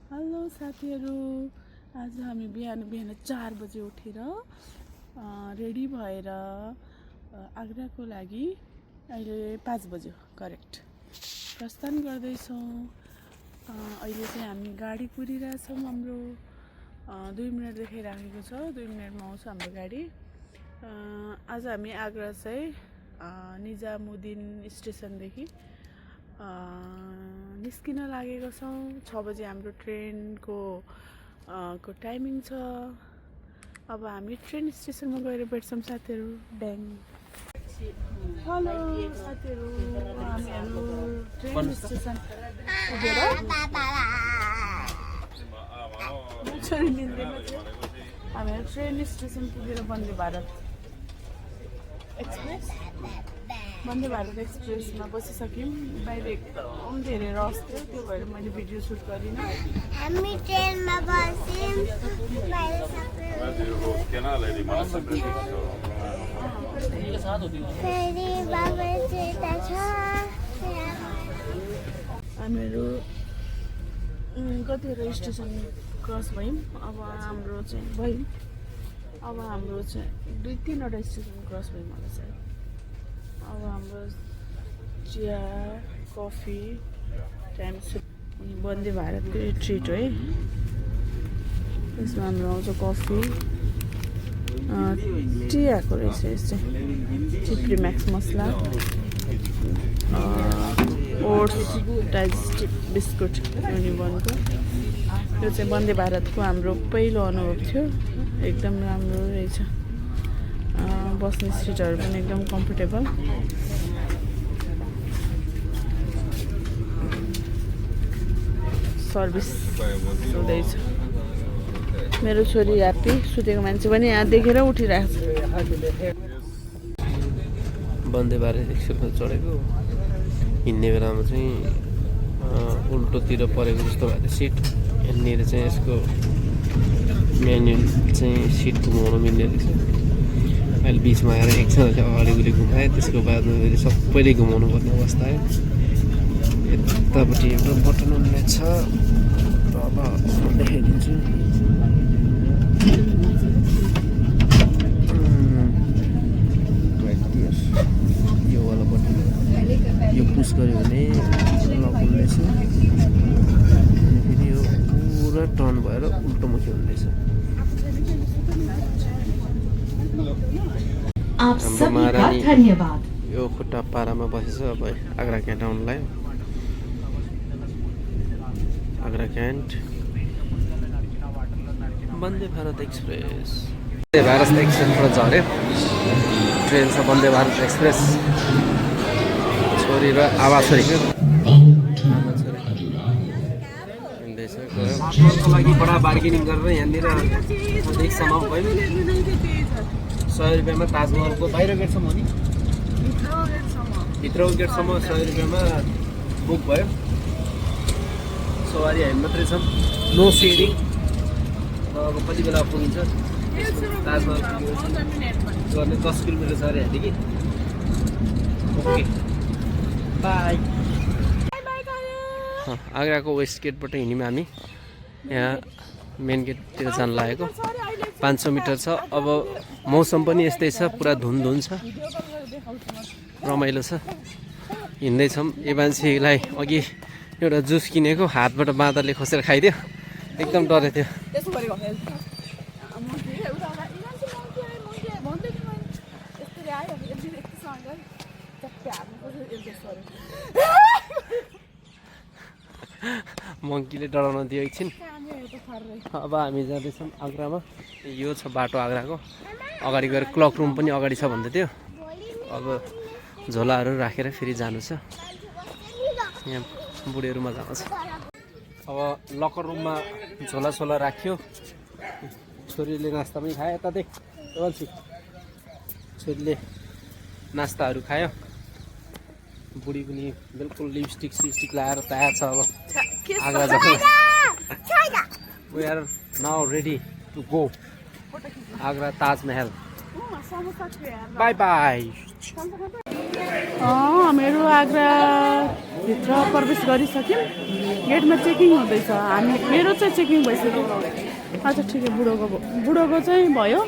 Hello साथीहरू, आज हामी बिहान 4 बजे उठेर रेडी भएर आग्राको लागि अहिले 5 बज्यो करेक्ट प्रस्थान गर्दैछौँ। अहिले चाहिँ हामी गाडी कुरिरहेछौँ। हाम्रो 2 मिनट देखाइराखेको छ, 2 मिनटमा आउँछ हाम्रो गाडी। आज हामी आग्रा चाहिँ निजामुद्दिन स्टेसनदेखि निस्किन लागेको छौँ। 6 बजे हाम्रो ट्रेनको टाइमिङ छ। अब हामी ट्रेन स्टेसनमा गएर भेट्छौँ साथीहरू। ब्याङ हेलो साथीहरू, हामीहरू ट्रेन स्टेसन पुगेर हामीहरू ट्रेन स्टेसन पुगेर वन्दे भारत एक्सप्रेसमा बसिसक्यौँ। बाहिर एकदम धेरै रस थियो, त्यो भएर मैले भिडियो सुट गरिनँ। हामी ट्रेनमा बस्यौँ। हामीहरू कतिवटा स्टेसन क्रस भयौँ। अब हाम्रो चाहिँ 2-3वटा स्टेसन क्रस भयौँ होला सायद। अब हाम्रो चिया कफी टाइम वन्दे भारतको ट्रिट है। यसमा हाम्रो आउँछ कफी, टी आएको रहेछ। यस चाहिँ चिप्री म्याक्स मसला, ओट्स डाइजेस्टिभ बिस्कुट युनिबनको। यो चाहिँ वन्दे भारतको हाम्रो पहिलो अनुभव थियो। एकदम राम्रो रहेछ। बस्ने सिटहरू पनि एकदम कम्फर्टेबल। सर्भिस हुँदैछ। मेरो छोरी ह्याप्पी, सुतेको मान्छे पनि यहाँ देखेर उठिरहेको छ। वन्दे भारत एक्सप्रेसमा चढेको, हिँड्ने बेलामा चाहिँ उल्टोतिर परेको जस्तो भएको सिट। यहाँनिर चाहिँ यसको म्यानुअल चाहिँ सिट घुमाउनु मिल्ने रहेछ। अहिले बिचमा आएर एकजनाले अगाडि घुमाए, त्यसको बादमा फेरि सबैले घुमाउनु पर्ने अवस्था आयो। यतापट्टि एउटा बटन हुने छ, अब देखाइदिन्छु। यो वाला बटन, यो पुस गऱ्यो भने लक हुँदैछ। अनि फेरि यो पुरा टर्न भएर उल्टोमुखी हुँदैछ। हाम्रो महारानी यो खुट्टा पारामा बसेछ। अब Agra can't आउनुलाई, Agra can't Vande Bharat express. Vande Bharat एक्सप्रेसबाट झऱ्यो ट्रेन छ वन्दे भारत एक्सप्रेस। छोरी र आमा छोरीको लागि बडा बार्गेनिङ गरेर यहाँनिर अलिकसम्म भयो। 100 रुपियाँमा ताजमहलको बाहिर गेटसम्म हो नि, भित्रको गेटसम्म 100 रुपियाँमा बुक भयो। सवारी हामी मात्रै छौँ, नो सेयरिङ। अब कति बेला पुगिन्छ ताजमहल गर्ने? 10 किलोमिटर छ अरे यहाँदेखि। Okay by. आग्राको वेस्ट गेटबाट हिँड्यौँ हामी। यहाँ मेन गेटतिर जान लागेको 500 मिटर छ। अब मौसम पनि यस्तै छ, पुरा धुन छ, रमाइलो छ। हिँड्दैछौँ। यो मान्छेलाई अघि एउटा जुस किनेको, हातबाट बाँदरले खोसेर खाइदियो, एकदम डरेको थियो। मङ्कीले डराउन दियो एकछिन। अब हामी जाँदैछौँ आग्रामा। यो छ बाटो आग्राको। अगाडि गएर क्लक रुम पनि अगाडि छ भन्दै थियो। अब झोलाहरू राखेर फेरि जानु छ। यहाँ बुढीहरू मजा आउँछ। अब लकर रुममा झोला राख्यो। छोरीले नास्ता पनि खायो। यता देख बल्छी, छोरीले नास्ताहरू खायो। बुढी पनि बिल्कुल लिपस्टिक लगाएर तयार छ। अब आग्रा जानु। We are now ready to go Agra Taj Mahal. Bye bye. हामीहरू आग्राभित्र प्रवेश गरिसक्यौँ। गेटमा चेकिङ हुँदैछ। मेरो चाहिँ चेकिङ भइसक्यो। अच्छा ठिकै, बुढोको चाहिँ भयो।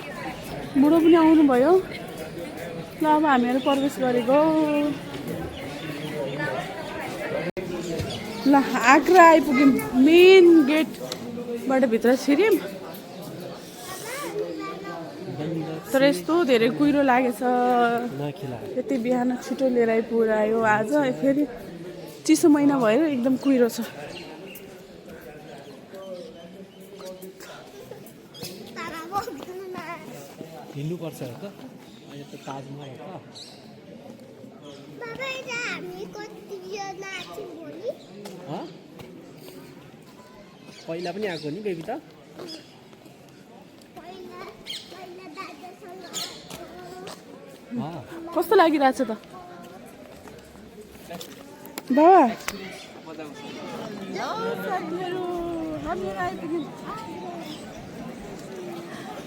बुढो पनि आउनुभयो। ल अब हामीहरू प्रवेश गरेको। ल आग्रा आइपुग्यौँ। मेन गेटबाट भित्र छिर्यौँ। तर यस्तो धेरै कुहिरो लागेछ। यति बिहान छिटो लिएर आइपुऱ्यायो। आज फेरि चिसो महिना भएर एकदम कुहिरो छ। हिँड्नुपर्छ त अहिले त ताजमहल हो त। पहिला पनि आएको नि बेबी त। कस्तो लागिरहेछ त बाबा?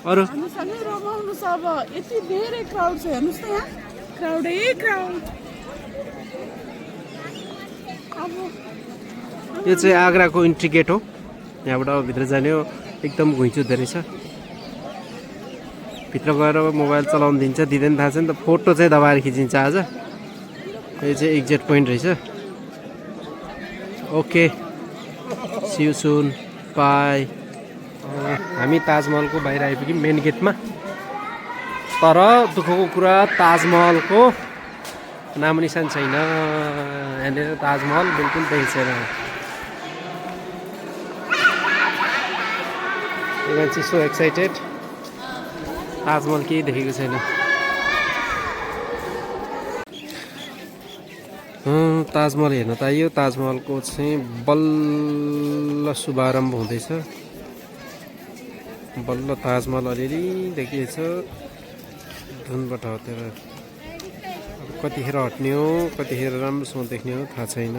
अरू हामीसँगै रमाउनु छ। अब यति धेरै क्राउड छ, हेर्नुहोस् त यहाँ क्राउडै क्राउड। अब यो चाहिँ आग्राको इन्ट्री गेट हो। यहाँबाट अब भित्र जाने हो। एकदम घुइँचो रहेछ। भित्र गएर मोबाइल चलाउनु दिँदैन थाहा छ नि त। फोटो चाहिँ दबाएर खिचिन्छ आज। यो चाहिँ एक्जिट पोइन्ट रहेछ। Okay, see you soon, bye. हामी ताजमहलको बाहिर आइपुग्यौँ मेन गेटमा। तर दुःखको कुरा ताजमहलको नाम निशान छैन। यहाँनिर ताजमहल बिल्कुल देखिँदैन। यो मान्छे सो एक्साइटेड। ताजमहल केही देखेको छैन। ताजमहल हेर्न त आइयो। ताजमहलको चाहिँ बल्ल शुभारम्भ हुँदैछ। बल्ल ताजमहल अलिअलि देखिएछ धुनबाट हटेर। अब कतिखेर हट्ने हो, कतिखेर राम्रोसँग देख्ने हो थाहा छैन।